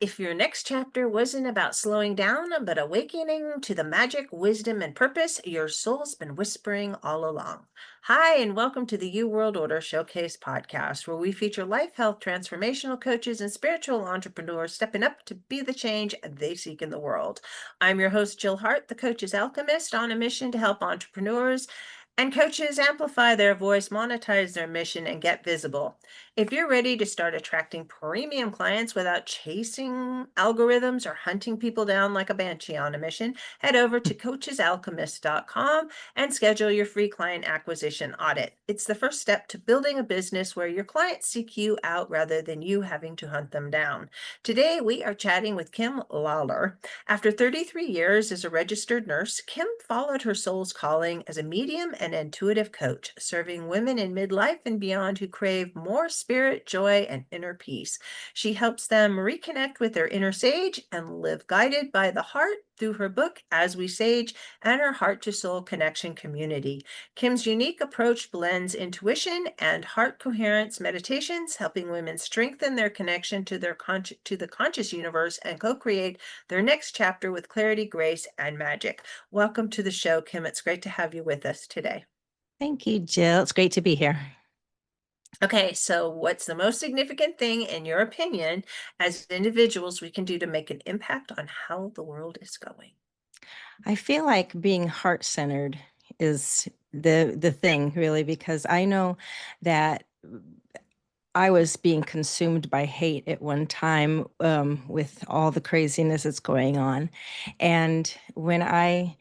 If your next chapter wasn't about slowing down, but awakening to the magic, wisdom, and purpose your soul's been whispering all along. Hi, and welcome to the You World Order Showcase podcast, where we feature life, health, transformational coaches, and spiritual entrepreneurs stepping up to be the change they seek in the world. I'm your host, Jill Hart, the coach's alchemist, on a mission to help entrepreneurs and coaches amplify their voice, monetize their mission, and get visible. If you're ready to start attracting premium clients without chasing algorithms or hunting people down like a banshee on a mission, head over to coachesalchemist.com and schedule your free client acquisition audit. It's the first step to building a business where your clients seek you out rather than you having to hunt them down. Today, we are chatting with Kim Lawler. After 33 years as a registered nurse, Kim followed her soul's calling as a medium and intuitive coach, serving women in midlife and beyond who crave more spirit, joy, and inner peace. She helps them reconnect with their inner sage and live guided by the heart through her book, As We Sage, and her heart to soul connection community. Kim's unique approach blends intuition and heart coherence meditations, helping women strengthen their connection to the conscious universe and co-create their next chapter with clarity, grace, and magic. Welcome to the show, Kim. It's great to have you with us today. Thank you, Jill. It's great to be here. Okay, so what's the most significant thing, in your opinion, as individuals we can do to make an impact on how the world is going? I feel like being heart-centered is the thing, really, because I know that I was being consumed by hate at one time, with all the craziness that's going on. And when I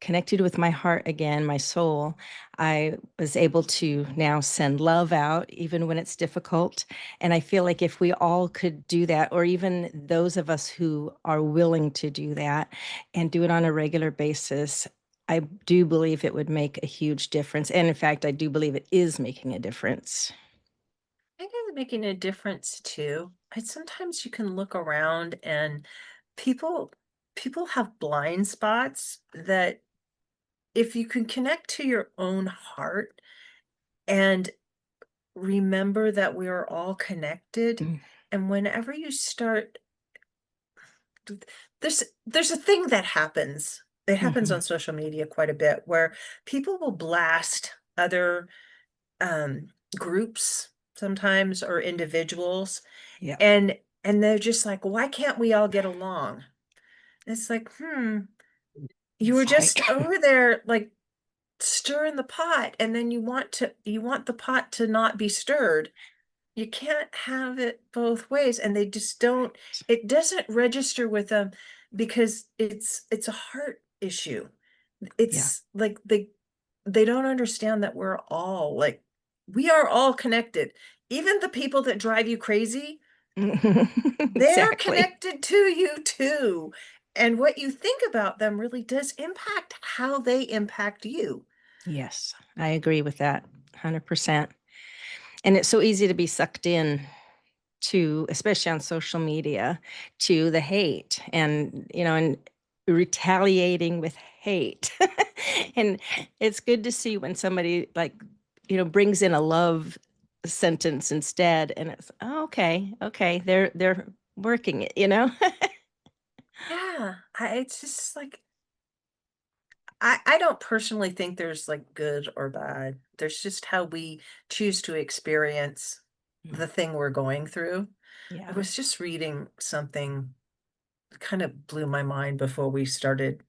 connected with my heart again, my soul, I was able to now send love out, even when it's difficult. And I feel like if we all could do that, or even those of us who are willing to do that and do it on a regular basis, I do believe it would make a huge difference. And in fact, I do believe it is making a difference. I think it's making a difference too. Sometimes you can look around and people people have blind spots that if you can connect to your own heart and remember that we are all connected, Mm. and whenever you start, there's a thing that happens. It happens Mhm. on social media quite a bit where people will blast other um, groups sometimes or individuals, Yeah. and they're just like, why can't we all get along? It's like, you were It's just like, over there like stirring the pot, and then you want the pot to not be stirred. You can't have it both ways, and they just don't, it doesn't register with them because it's a heart issue. yeah. It's like they don't understand that we are all connected. Even the people that drive you crazy, they're Exactly. connected to you too. And what you think about them really does impact how they impact you. Yes, I agree with that 100%. And it's so easy to be sucked in to, especially on social media, to the hate and retaliating with hate. And it's good to see when somebody brings in a love sentence instead. And it's, oh, okay, they're working it. Yeah, it's just like I don't personally think there's like good or bad. There's just how we choose to experience Mm. the thing we're going through. I Yeah. was just reading something that kind of blew my mind before we started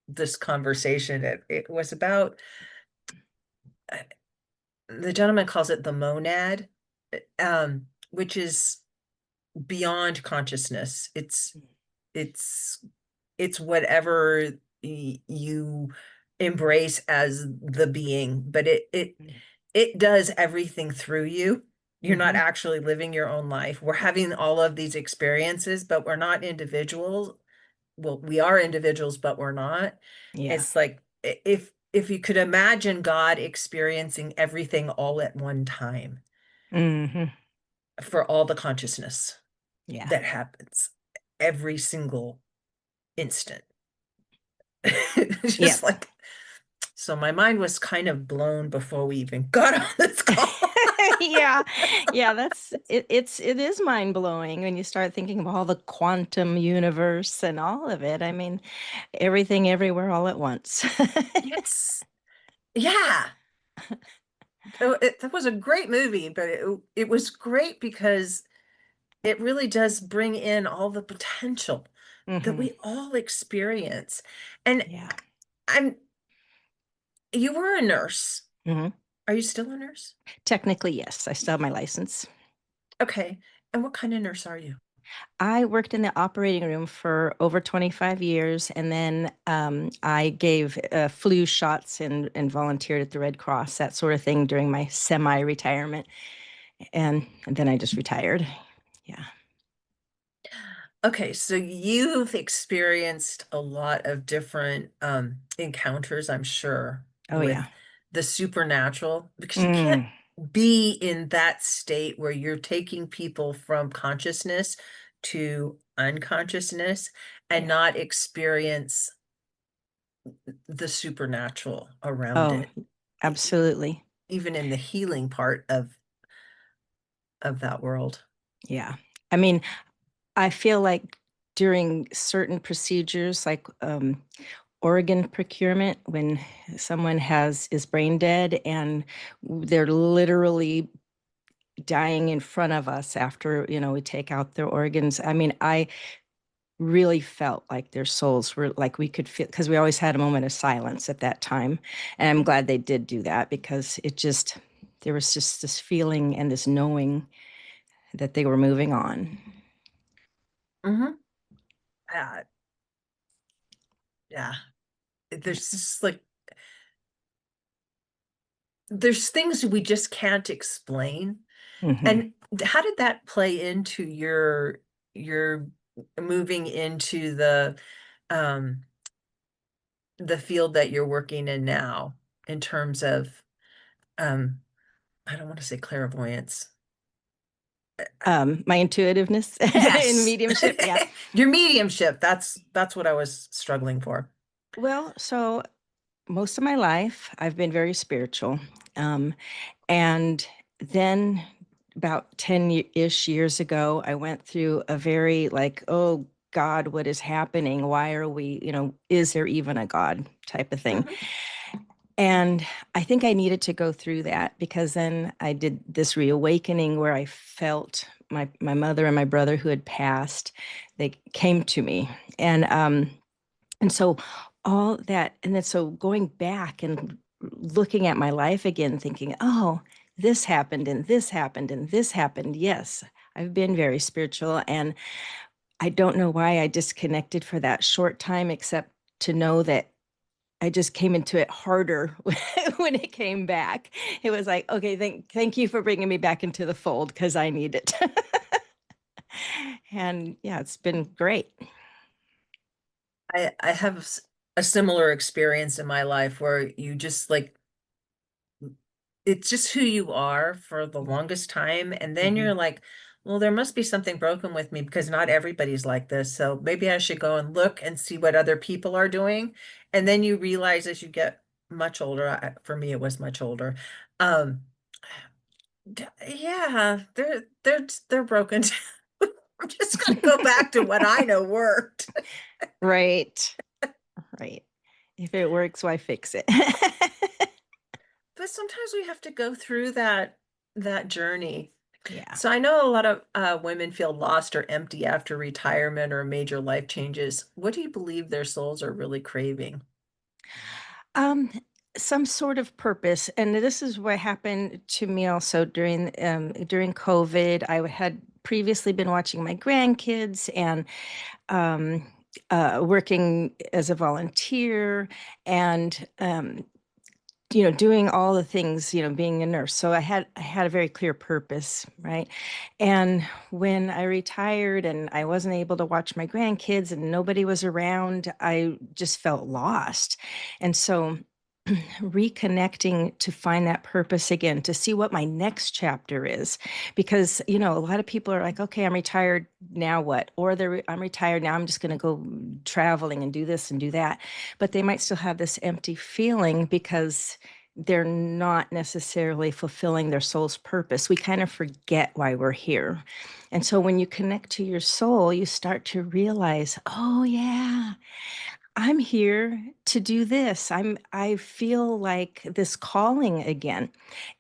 this conversation. It was about uh, the gentleman calls it the monad, which is beyond consciousness. It's it's whatever you embrace as the being, but it does everything through you. You're not Mm-hmm. actually living your own life. We're having all of these experiences, but we're not individuals. Well, we are individuals, but we're not. Yeah. It's like if you could imagine God experiencing everything all at one time Hmm. for all the consciousness Yeah. that happens every single instant. It's just Yes. like So my mind was kind of blown before we even got on this call. Yeah. Yeah, it is mind-blowing when you start thinking of all the quantum universe and all of it. I mean, everything everywhere all at once. Yes. Yeah. That was a great movie, but it was great because it really does bring in all the potential that Hmm. we all experience. And Yeah. I'm you were a nurse. Hmm. Are you still a nurse? Technically, yes, I still have my license. Okay. And what kind of nurse are you? I worked in the operating room for over 25 years, and then I gave flu shots and volunteered at the Red Cross, that sort of thing, during my semi-retirement. And then I just retired. Yeah. Okay, so you've experienced a lot of different encounters, I'm sure, Oh, with yeah. the supernatural, because you can't Mm, be in that state where you're taking people from consciousness to unconsciousness and yeah. not experience the supernatural around Oh, it, absolutely. even in the healing part of that world. Yeah. I mean, I feel like during certain procedures, like organ procurement, when someone is brain dead and they're literally dying in front of us after, we take out their organs. I mean, I really felt like their souls were like, we could feel, because we always had a moment of silence at that time. And I'm glad they did do that, because there was just this feeling and this knowing that they were moving on. Hmm. Yeah, Yeah. there's just like there's things we just can't explain. Hmm. And how did that play into your moving into um the field that you're working in now in terms of um I don't want to say clairvoyance. My intuitiveness in Yes. mediumship. Yeah. Your mediumship. That's what I was struggling for. Well, so most of my life, I've been very spiritual. Um, and then about 10-ish years ago, I went through a very like, oh God, what is happening? Why are we, is there even a God type of thing? Mhm. And I think I needed to go through that, because then I did this reawakening where I felt my mother and my brother who had passed, they came to me. And so all that, and then so going back and looking at my life again, thinking, oh, this happened and this happened and this happened. Yes, I've been very spiritual. And I don't know why I disconnected for that short time, except to know that I just came into it harder when it came back. It was like, okay, thank you for bringing me back into the fold, because I need it. And yeah, it's been great. I have a similar experience in my life where you just like it's just who you are for the longest time. And then Hmm. you're like, well, there must be something broken with me because not everybody's like this. So maybe I should go and look and see what other people are doing. And then you realize as you get much older, for me, it was much older. Um, yeah, they're broken. I'm just gonna go back to what I know worked. Right. Right. If it works, why fix it? But sometimes we have to go through that journey. Yeah. So I know a lot of women feel lost or empty after retirement or major life changes. What do you believe their souls are really craving? Um, some sort of purpose. And this is what happened to me also during COVID. I had previously been watching my grandkids and um, working as a volunteer, and doing all the things, being a nurse. So I had a very clear purpose, right? And when I retired and I wasn't able to watch my grandkids and nobody was around, I just felt lost. And so reconnecting to find that purpose again, to see what my next chapter is. Because, a lot of people are like, okay, I'm retired. Now what? Or I'm retired. Now I'm just going to go traveling and do this and do that. But they might still have this empty feeling because they're not necessarily fulfilling their soul's purpose. We kind of forget why we're here. And so when you connect to your soul, you start to realize, oh, yeah, I'm here to do this. I feel like this calling again.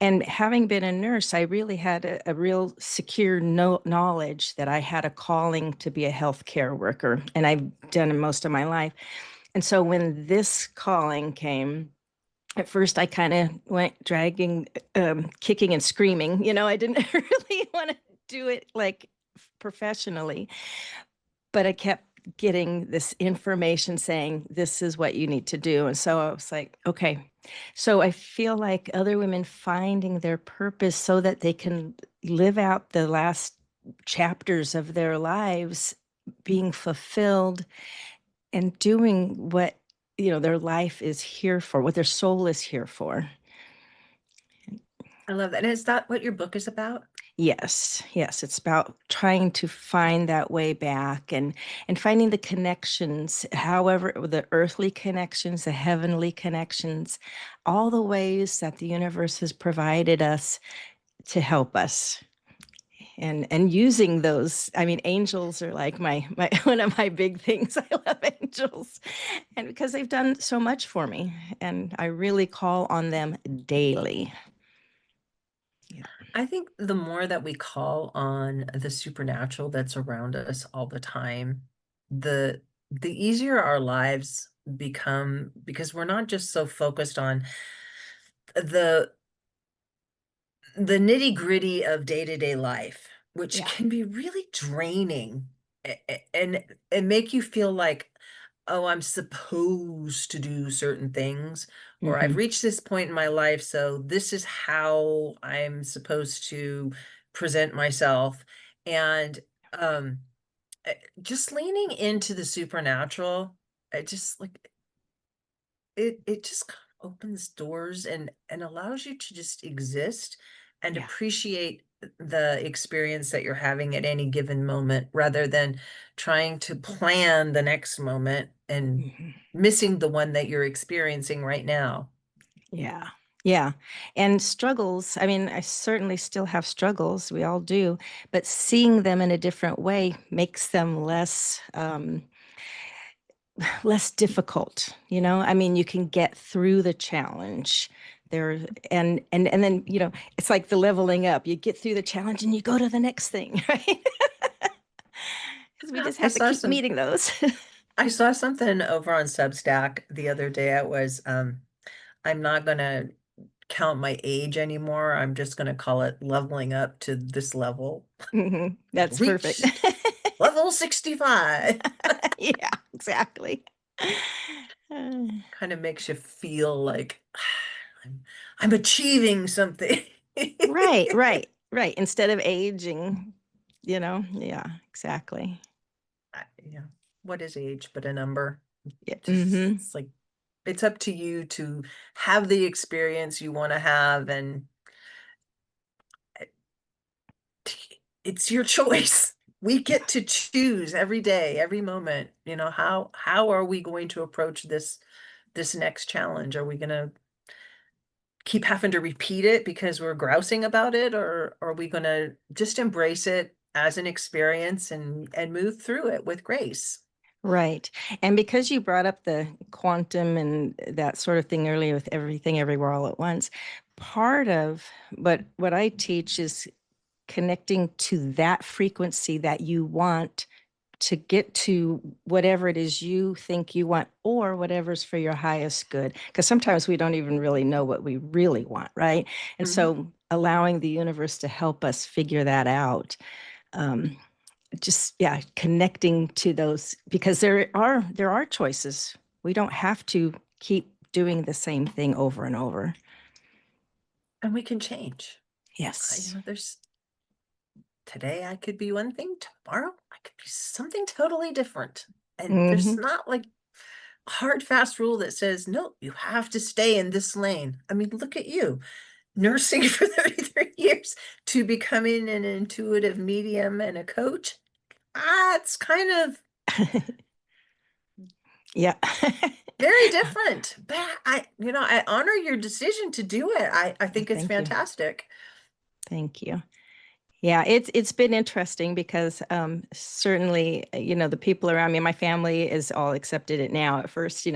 And having been a nurse, I really had a real secure knowledge that I had a calling to be a healthcare worker. And I've done it most of my life. And so when this calling came, at first I kind of went dragging, kicking and screaming. I didn't really want to do it like professionally, but I kept getting this information saying this is what you need to do. And so I was like, okay. So I feel like other women finding their purpose so that they can live out the last chapters of their lives being fulfilled and doing what their life is here for, what their soul is here for. I love that. And is that what your book is about? Yes, yes, it's about trying to find that way back and finding the connections, however, the earthly connections, the heavenly connections, all the ways that the universe has provided us to help us. And using those, I mean, angels are like my one of my big things. I love angels, and because they've done so much for me, and I really call on them daily. Yeah. I think the more that we call on the supernatural that's around us all the time, the easier our lives become because we're not just so focused on the the nitty-gritty of day-to-day life, which Yeah. can be really draining and make you feel like, oh, I'm supposed to do certain things, or I've Hmm. reached this point in my life, so this is how I'm supposed to present myself. And um, just leaning into the supernatural, I just like it just kind of opens doors and allows you to just exist and Yeah. appreciate the experience that you're having at any given moment rather than trying to plan the next moment and Mhm. missing the one that you're experiencing right now. Yeah. Yeah. And struggles, I mean, I certainly still have struggles. We all do, but seeing them in a different way makes them less difficult, I mean, you can get through the challenge there. And then, it's like the leveling up. You get through the challenge and you go to the next thing, right? Because we just I have to saw keep some meeting those. I saw something over on Substack the other day. It was I'm not gonna count my age anymore. I'm just gonna call it leveling up to this level. That's perfect. Reached level 65. Yeah, exactly. Uh, Kind of makes you feel like I'm I'm achieving something. right, right, right. Instead of aging, yeah, exactly. Yeah. What is age but a number? Yeah. Just Hmm. it's like it's up to you to have the experience you want to have and it's your choice. We Yeah, get to choose every day, every moment, how are we going to approach this next challenge? Are we going to keep having to repeat it because we're grousing about it, or are we going to just embrace it as an experience and move through it with grace? right. And because you brought up the quantum and that sort of thing earlier with everything everywhere all at once, part of what I teach is connecting to that frequency that you want to get to whatever it is you think you want or whatever's for your highest good. Because sometimes we don't even really know what we really want, right? And Mhm. so allowing the universe to help us figure that out. Um, just yeah, connecting to those because there are choices. We don't have to keep doing the same thing over and over. And we can change. Yes. There's today I could be one thing, tomorrow I could be something totally different. And there's Hmm. not like hard, fast rule that says, no, you have to stay in this lane. I mean, look at you, nursing for 33 years to becoming an intuitive medium and a coach. It's kind of Yeah. very different. But I honor your decision to do it. I think it's Thank you. fantastic. Thank you. Yeah, it's been interesting because certainly, the people around me, my family is all accepted it now. At first,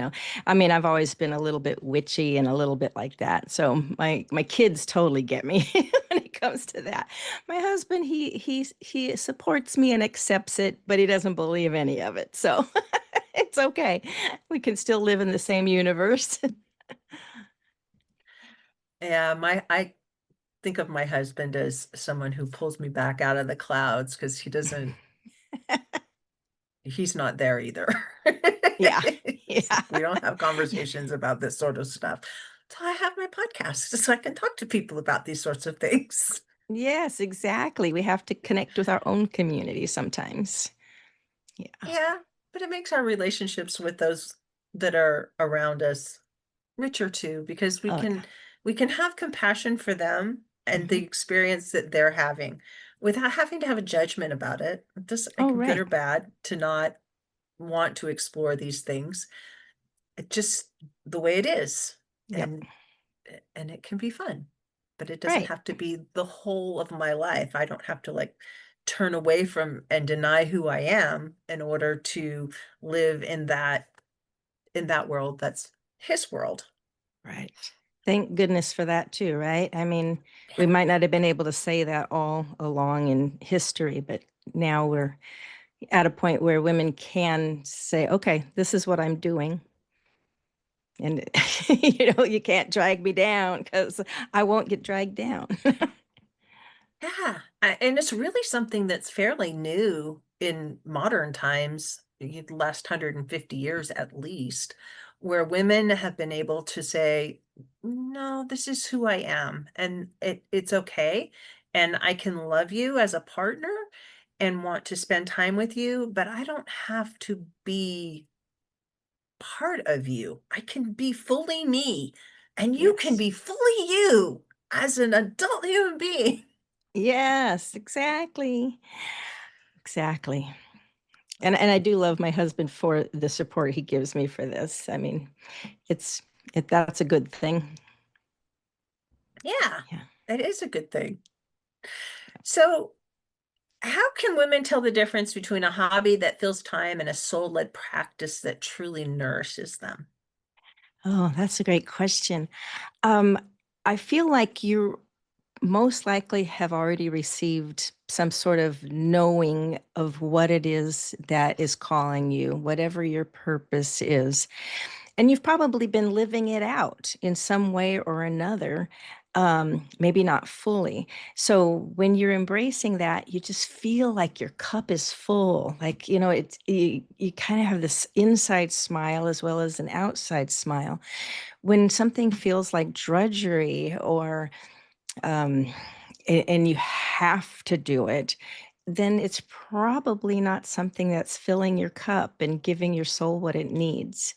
I mean, I've always been a little bit witchy and a little bit like that. So my kids totally get me when it comes to that. My husband, he supports me and accepts it, but he doesn't believe any of it. So it's okay. We can still live in the same universe. Yeah, I think of my husband as someone who pulls me back out of the clouds because he's not there either. Yeah. Yeah. We don't have conversations about this sort of stuff. So I have my podcast so I can talk to people about these sorts of things. Yes, exactly. We have to connect with our own community sometimes. Yeah. Yeah, but it makes our relationships with those that are around us richer too, because we Oh, yeah. can we can have compassion for them and the Hmm. experience that they're having without having to have a judgment about it. Just Oh, like good right. or bad to not want to explore these things. It just the way it is. Yep. And it can be fun, but it doesn't Right. have to be the whole of my life. I don't have to like turn away from and deny who I am in order to live in that world that's his world. Right. Thank goodness for that too, right? I mean, we Yeah. might not have been able to say that all along in history, but now we're at a point where women can say, okay, this is what I'm doing. And, you can't drag me down because I won't get dragged down. Yeah, and it's really something that's fairly new in modern times, the last 150 years at least, where women have been able to say, "No, this is who I am, and it's okay, and I can love you as a partner and want to spend time with you, but I don't have to be part of you. I can be fully me, and you can Yes. be fully you as an adult human being." Yes, exactly. Exactly. And I do love my husband for the support he gives me for this. I mean, it's that's a good thing. Yeah, Yeah. that is a good thing. So, how can women tell the difference between a hobby that fills time and a soul-led practice that truly nourishes them? Oh, that's a great question. Um, I feel like you most likely have already received some sort of knowing of what it is that is calling you, whatever your purpose is. And you've probably been living it out in some way or another, maybe not fully. So when you're embracing that, you just feel like your cup is full. Like, you kind of have this inside smile as well as an outside smile. When something feels like drudgery or um, and you have to do it, then it's probably not something that's filling your cup and giving your soul what it needs.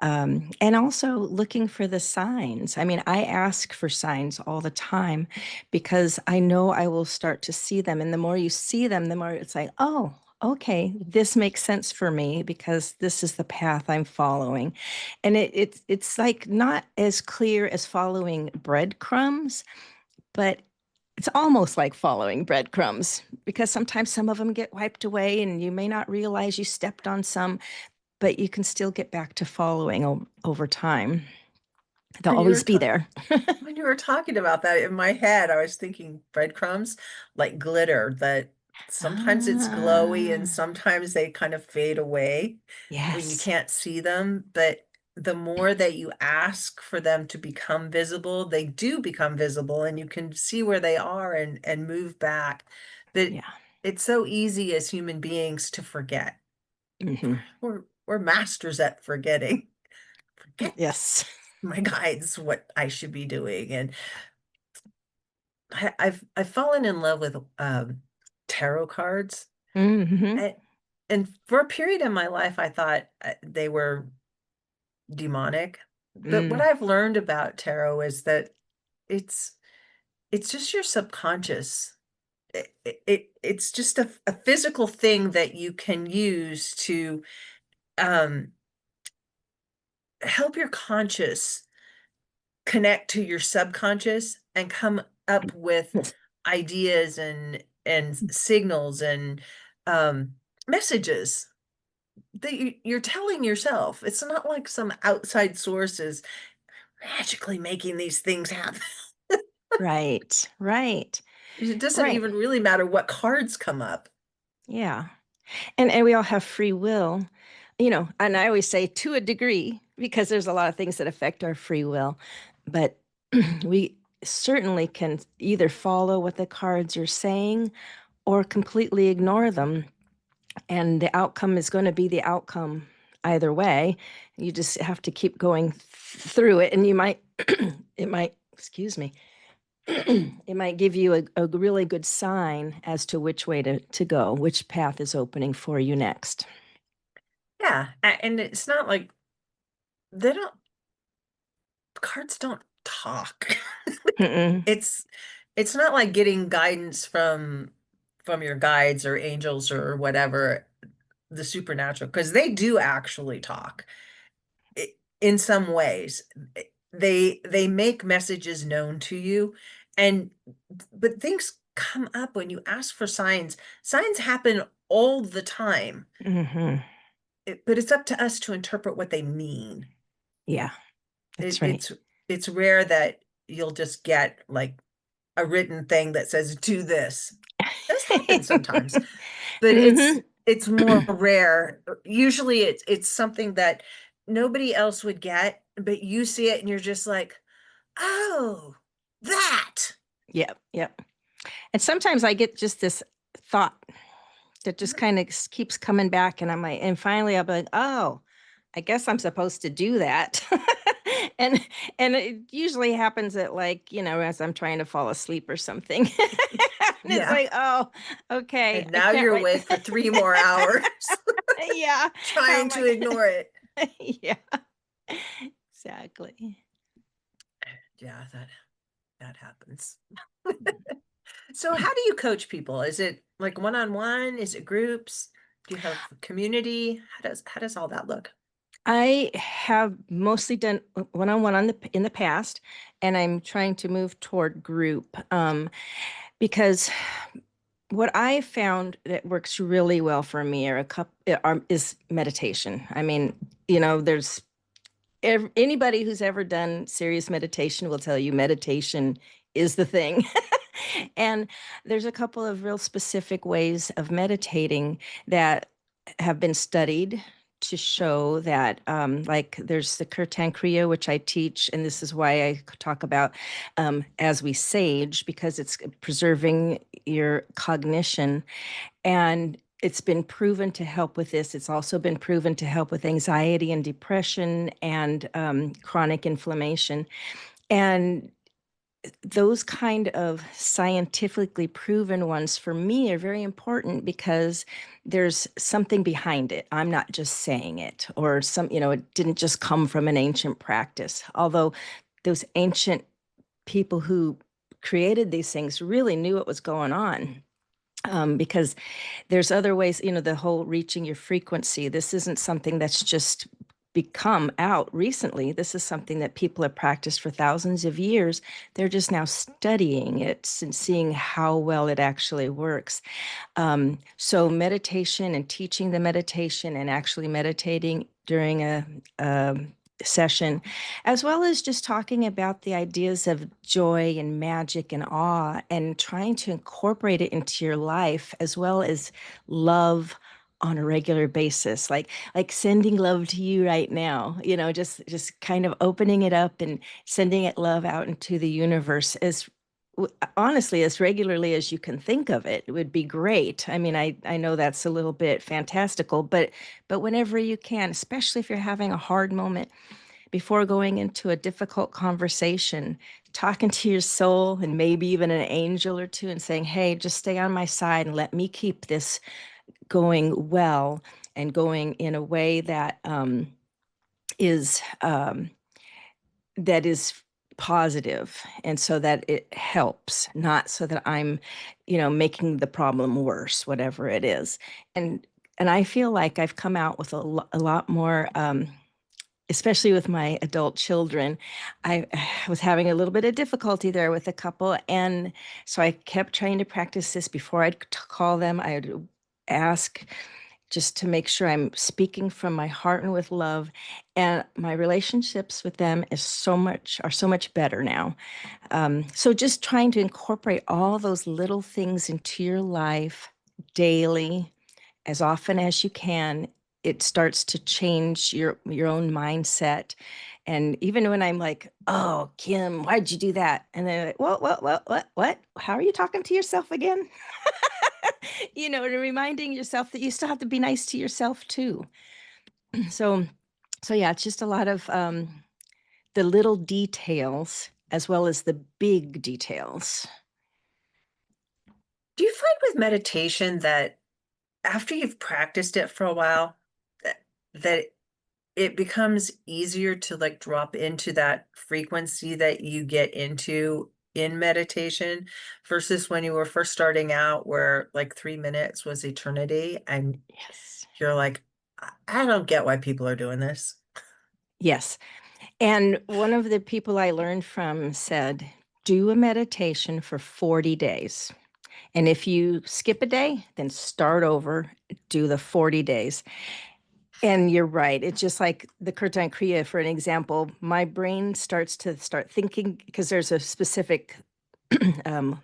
And also looking for the signs. I mean, I ask for signs all the time because I know I will start to see them. And the more you see them, the more it's like, oh, okay, this makes sense for me because this is the path I'm following. And it's like not as clear as following breadcrumbs, but it's almost like following breadcrumbs because sometimes some of them get wiped away and you may not realize you stepped on some, but you can still get back to following over time. They'll When you were always be ta- there. when you were talking about that in my head, I was thinking breadcrumbs like glitter that sometimes it's glowy and Ah, sometimes they kind of fade away when you yes. can't see them. But the more that you ask for them to become visible, they do become visible and you can see where they are and move back. But Yeah. it's so easy as human beings to forget. Hmm. We're masters at forgetting. Forget Yes. my guides what I should be doing. And I've fallen in love with tarot cards. Hmm. And, and for a period in my life, I thought they were demonic. But what Mm, I've learned about tarot is that it's it's just your subconscious. It's just a physical thing that you can use to um, help your conscious connect to your subconscious and come up with ideas and signals and um, messages that you're telling yourself. It's not like some outside source is magically making these things happen. right, right, It doesn't right. even really matter what cards come up. Yeah. And we all have free will, you know, and I always say to a degree, because there's a lot of things that affect our free will, but we certainly can either follow what the cards are saying or completely ignore them. And the outcome is going to be the outcome either way. You just have to keep going through it. And you might, it might, excuse me, it might give you a really good sign as to which way to go, which path is opening for you next. Yeah, and it's not like they don't cards don't talk. Mm-mm. It's it's not like getting guidance from your guides or angels or whatever, the supernatural, because they do actually talk in some ways. They make messages known to you, and but things come up when you ask for signs. Signs happen all the time, Hmm. but it's up to us to interpret what they mean. Yeah, It, that's right. it's rare that you'll just get like a written thing that says do this. It does happen sometimes, but Hmm. it's more rare. Usually it's something that nobody else would get, but you see it and you're just like, oh, that. Yep, yep. And sometimes I get just this thought that just kind of keeps coming back, and I'm like, and finally I'll be like, oh, I guess I'm supposed to do that. and and it usually happens at, like, you know, as I'm trying to fall asleep or something. And it's Yeah. like, oh, okay, And I now can't you're write. awake for 3 more hours Yeah. Oh trying my to God. ignore it. Yeah, exactly. Yeah, that happens. So how do you coach people? Is it like one-on-one? Is it groups? Do you have community? How does all that look? I have mostly done one-on-one in the past, and I'm trying to move toward group, because what I found that works really well for me are a couple is meditation. I mean, you know, there's anybody who's ever done serious meditation will tell you meditation is the thing. And there's a couple of real specific ways of meditating that have been studied to show that, like, there's the Kirtan Kriya, which I teach, and this is why I talk about, as we sage, because it's preserving your cognition, and it's been proven to help with this. It's also been proven to help with anxiety and depression and chronic inflammation. And those kind of scientifically proven ones for me are very important because there's something behind it. I'm not just saying it, or some, you know, it didn't just come from an ancient practice. Although those ancient people who created these things really knew what was going on. Because there's other ways, you know, the whole reaching your frequency. This isn't something that's just become out recently. This is something that people have practiced for thousands of years. They're just now studying it and seeing how well it actually works. So meditation and teaching the meditation and actually meditating during a session, as well as just talking about the ideas of joy and magic and awe, and trying to incorporate it into your life, as well as love on a regular basis, like sending love to you right now, you know, just kind of opening it up and sending it love out into the universe as honestly, as regularly as you can think of it, would be great. I mean, I know that's a little bit fantastical, but whenever you can, especially if you're having a hard moment before going into a difficult conversation, talking to your soul and maybe even an angel or two and saying, hey, just stay on my side and let me keep this going well and going in a way that is that is positive, and so that it helps, not so that I'm, making the problem worse, whatever it is. And I feel like I've come out with a lot more, especially with my adult children. I was having a little bit of difficulty there with a couple, and so I kept trying to practice this before I'd call them. I'd ask just to make sure I'm speaking from my heart and with love. And my relationships with them are so much better now. So just trying to incorporate all those little things into your life daily, as often as you can, it starts to change your own mindset. And even when I'm like, "Oh, Kim, why'd you do that?" And they're like, What? How are you talking to yourself again?" And reminding yourself that you still have to be nice to yourself too. So, so yeah, it's just a lot of the little details as well as the big details. Do you find with meditation that after you've practiced it for a while, that it becomes easier to like drop into that frequency that you get into in meditation versus when you were first starting out, where like 3 minutes was eternity and Yes. you're like, I don't get why people are doing this. Yes. And one of the people I learned from said, do a meditation for 40 days. And if you skip a day, then start over, do the 40 days. And you're right. It's just like the Kirtan Kriya, for an example. My brain starts to start thinking because there's a specific um,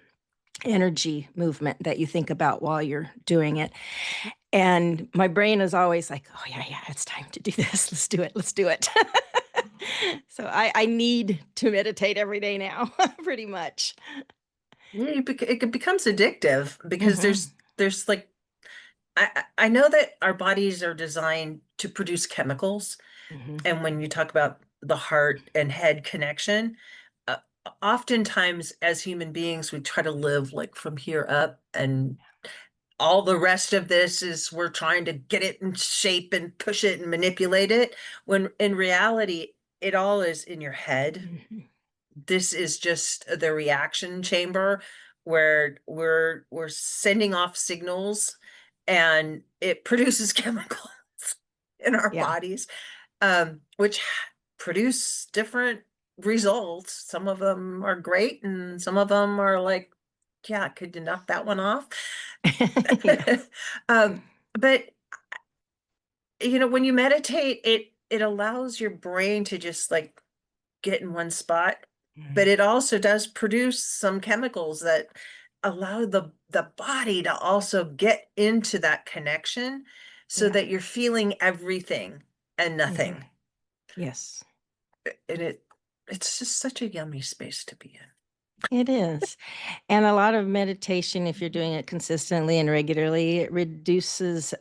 energy movement that you think about while you're doing it. And my brain is always like, oh, yeah, it's time to do this. Let's do it. Let's do it. So I need to meditate every day now, pretty much. Yeah, it becomes addictive because Hmm. there's like I know that our bodies are designed to produce chemicals. Hmm. And when you talk about the heart and head connection, uh, oftentimes as human beings, we try to live like from here up, and all the rest of this is we're trying to get it in shape and push it and manipulate it. When in reality, it all is in your head. Hmm. This is just the reaction chamber where we're sending off signals and it produces chemicals in our Yeah. bodies, which produce different results. Some of them are great, and some of them are like, yeah, could you knock that one off? Yeah. um, but when you meditate, it allows your brain to just like get in one spot, but Mhm. it also does produce some chemicals that allow the body to also get into that connection so Yeah. that you're feeling everything and Hmm. nothing. Yes, And it's just such a yummy space to be in. it is. And a lot of meditation, if you're doing it consistently and regularly, it reduces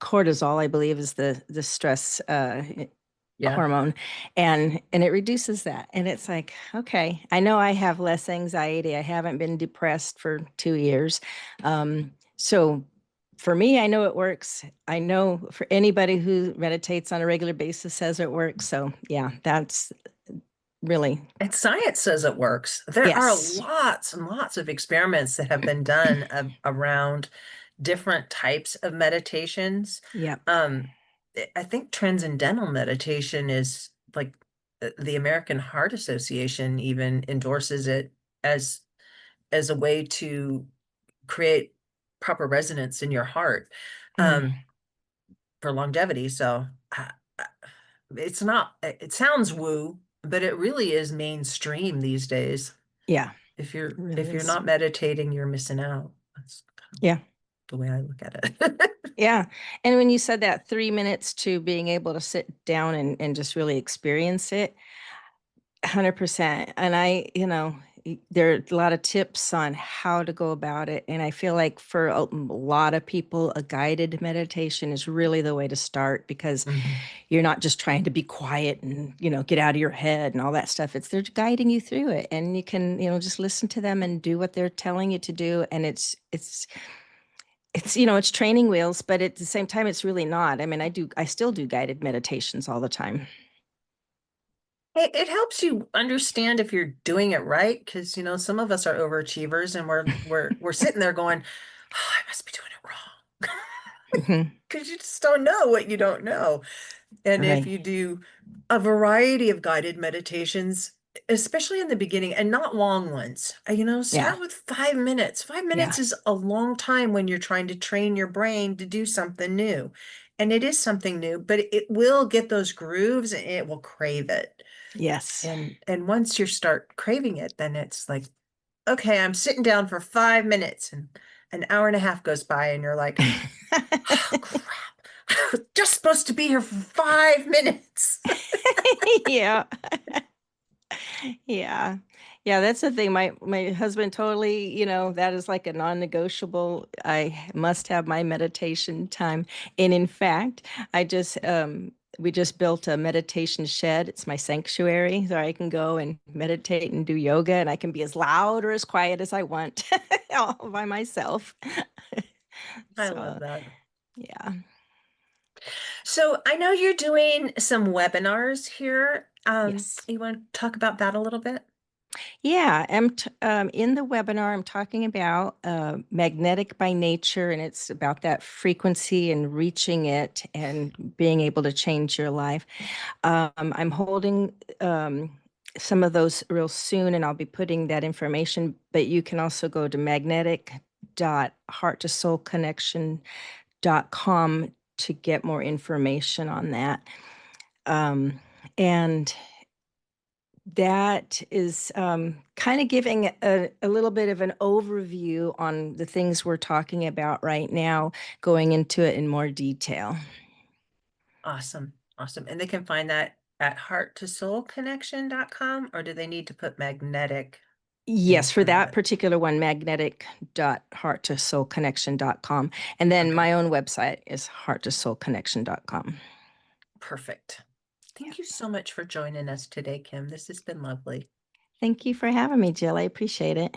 cortisol, I believe, is the stress Yeah. hormone, and it reduces that. And it's like, okay, I know I have less anxiety. I haven't been depressed for 2 years. So for me, I know it works. I know for anybody who meditates on a regular basis says it works. So yeah, that's really, And science says it works. There are yes. lots and lots of experiments that have been done around different types of meditations. Yep. Um, I think transcendental meditation is like the American Heart Association even endorses it as as a way to create proper resonance in your heart, Mm, um, for longevity. So uh, it's not, it sounds woo, but it really is mainstream these days. yeah, If it you're really if you're is. not meditating, you're missing out. That's kind of Yeah. the way I look at it. Yeah. And when you said that 3 minutes to being able to sit down and just really experience it, 100%. And there are a lot of tips on how to go about it. And I feel like for a lot of people, a guided meditation is really the way to start because Mhm. you're not just trying to be quiet and, get out of your head and all that stuff. It's they're guiding you through it. And you can, just listen to them and do what they're telling you to do. And it's it's, it's training wheels, but at the same time, it's really not. I mean, I still do guided meditations all the time. It helps you understand if you're doing it right, because some of us are overachievers and we're sitting there going, oh, I must be doing it wrong. Mhm. Because you just don't know what you don't know. And if Right. you do a variety of guided meditations, especially in the beginning, and not long ones, Yeah. start with 5 minutes. 5 minutes Yeah. is a long time when you're trying to train your brain to do something new. And it is something new, but it will get those grooves and it will crave it. Yes. And once you start craving it, then it's like, okay, I'm sitting down for 5 minutes and an hour and a half goes by and you're like, oh, crap. I was just supposed to be here for 5 minutes. Yeah. Yeah. Yeah, that's the thing. My husband totally, that is like a non-negotiable. I must have my meditation time. And in fact, I just we just built a meditation shed. It's my sanctuary, so I can go and meditate and do yoga, and I can be as loud or as quiet as I want all by myself. I love So, that. yeah. So I know you're doing some webinars here. Yes. You want to talk about that a little bit? Yeah, in the webinar, I'm talking about magnetic by nature, and it's about that frequency and reaching it and being able to change your life. I'm holding some of those real soon, and I'll be putting that information, but you can also go to magnetic.heart-to-soul-connection.com to get more information on that. And that is kind of giving a little bit of an overview on the things we're talking about right now, going into it in more detail. Awesome. Awesome. And they can find that at heart-to-soul-connection.com, or do they need to put magnetic in Yes, for front of that it? particular one, magnetic.heart-to-soul-connection.com. And then Okay, my own website is heart-to-soul-connection.com. perfect. Yeah. Thank you so much for joining us today, Kim. This has been lovely. Thank you for having me, Jill. I appreciate it.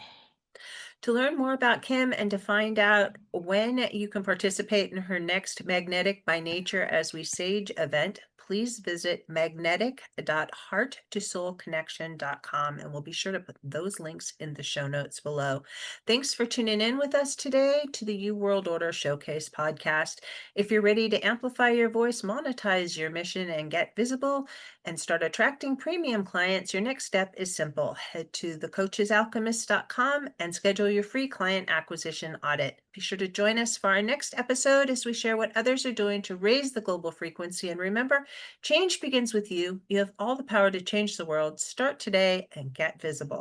To learn more about Kim and to find out when you can participate in her next Magnetic by Nature as We Sage event, please visit magnetic.heart-to-soul-connection.com, and we'll be sure to put those links in the show notes below. Thanks for tuning in with us today to the You World Order Showcase podcast. If you're ready to amplify your voice, monetize your mission, and get visible and start attracting premium clients, your next step is simple. Head to thecoachesalchemist.com and schedule your free client acquisition audit. Be sure to join us for our next episode as we share what others are doing to raise the global frequency. And remember, change begins with you. You have all the power to change the world. Start today and get visible.